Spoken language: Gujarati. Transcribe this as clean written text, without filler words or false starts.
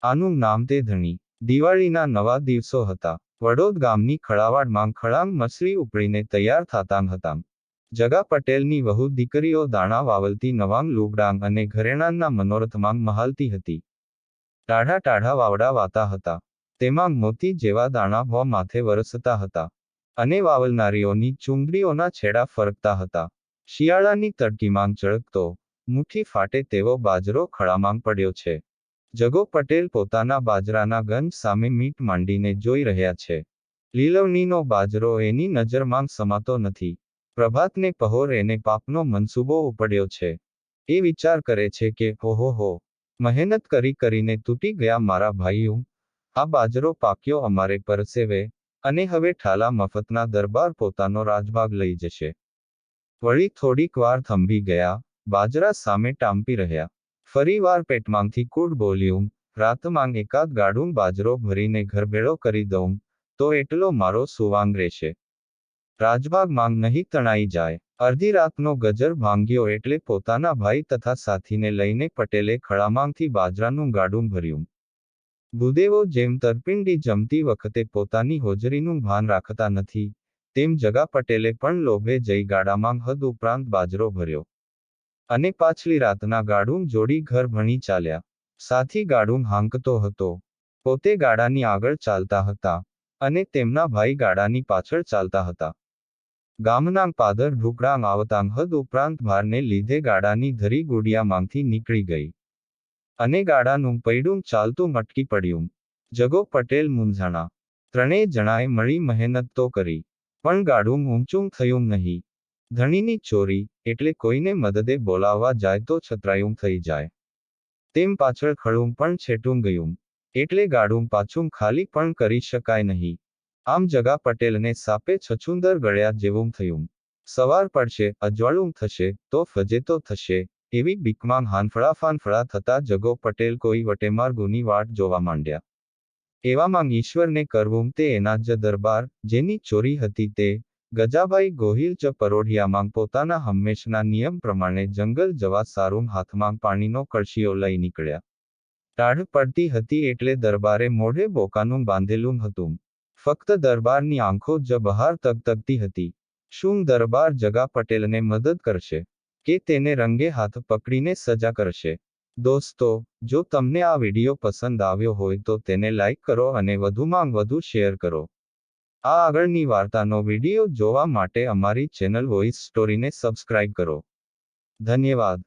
આનું નામ તે ધણી. દિવાળીના નવા દિવસો હતા. વડોદ ગામની ખળાવાડમાં ખળાંગ મસરી ઉપડીને તૈયાર થાતાં હતાં. જગા પટેલની વહુ દીકરીઓ દાણા વાવલતી નવાંગ લુગડાંગ અને ઘરેણાંના મનોરથમાંગ મહાલતી હતી. ટાઢા ટાઢા વાવડા વાતા હતા. તેમાંગ મોતી જેવા દાણા ભો માથે વરસતા હતા. અને વાવલનારીઓની ચુંદડીઓના છેડા ફરકતા હતા. શિયાળાની તડકીમાંગ ચળકતો, મુઠ્ઠી ફાટે તેવો બાજરો ખળામાંગ પડ્યો છે. જગો પટેલ પોતાના બાજરાના ગંજ સામે મીટ માંડીને જોઈ રહ્યા છે. લીલવણીનો બાજરો એની નજરમાં સમાતો નથી. પ્રભાતને પહોર એને પાપનો મનસૂબો ઉપડ્યો છે. એ વિચાર કરે છે કે ઓહો, મહેનત કરી કરીને તૂટી ગયા મારા ભાઈઓ, આ બાજરો પાક્યો અમારે પરસેવે, અને હવે ઠાલા મફતના દરબાર પોતાનો રાજભાગ લઈ જશે. વળી થોડીક વાર થંભી ગયા, બાજરા સામે ટાંપી રહ્યા. ફરી વાર પેટમાંથી કૂડ બોલ્યું, રાતમાંગ એકાદ ગાડું બાજરો ભરીને ઘરભેળો કરી દઉં, તો એટલો મારો સુવાંગ રહેશે. રાજભાગ માંગ નહીં તણાઈ જાય. અડધી રાતનો ગજર ભાંગ્યો એટલે પોતાના ભાઈ તથા સાથીને લઈને પટેલે ખળામાંગથી બાજરાનું ગાડું ભર્યું. ભૂદેવો જેમ તરપિંડી જમતી વખતે પોતાની હોજરીનું ભાન રાખતા નથી, તેમ જગા પટેલે પણ લોભે જઈ ગાડામાં હદ ઉપરાંત બાજરો ભર્યો. અને પાછલી રાતના ગાડું જોડી ઘર ભણી ચાલ્યા. સાથી ગાડું હાંકતો હતો. પોતે ગાડાની આગળ ચાલતા હતા, અને તેમના ભાઈ ગાડાની પાછળ ચાલતા હતા. ગામના પાદર ઢુકડાં આવતાં હદ ઉપરાંત ભારને લીધે ગાડાની ધરી ગુડિયામાંથી નીકળી ગઈ. અને ગાડાનું પૈડું ચાલતું અટકી પડ્યું. જગો પટેલ મૂંઝાણા. ત્રણેય જણાએ મળી મહેનત તો કરી, પણ ગાડું ઊંચું થયું નહીં. ધણીની ચોરી, એટલે કોઈને મદદે બોલાવવા જાય તો છતરાયું થઈ જાય. તેમ પાછળ ખળું પણ છેટું ગયું, એટલે ગાડું પાછું ખાલી પણ કરી શકાય નહીં. આમ જગા પટેલને સાપે છછુંદર ગળ્યા જેવું થયું. સવાર પડશે, અજવાળું થશે, તો ફજેતો થશે, એવી બીકમાં હાંફળા થતા જગો પટેલ કોઈ વટેમાર્ગુની વાટ જોવા માંડ્યા. એવામાં ઈશ્વરને કરવું તે એના જ દરબાર, જેની ચોરી હતી તે, ગજાભાઈ ગોહિલ જ પરોઢિયામાં પોતાના હંમેશના નિયમ પ્રમાણે જંગલ જવા સારું હાથમાં પાણીનો કળશીઓ લઈ નીકળ્યા. ટાઢ પડતી હતી એટલે દરબારે મોઢે બોકાનું બાંધેલું હતું. ફક્ત દરબારની આંખો જ બહાર તગતગતી હતી. શું દરબાર જગા પટેલને મદદ કરશે, કે તેને રંગે હાથ પકડીને સજા કરશે? દોસ્તો, જો તમને આ વિડીયો પસંદ આવ્યો હોય તો તેને લાઈક કરો અને વધુમાં વધુ શેર કરો. આ આગળની વાર્તાનો વિડીયો જોવા માટે અમારી ચેનલ વોઇસ સ્ટોરીને સબસ્ક્રાઇબ કરો. ધન્યવાદ.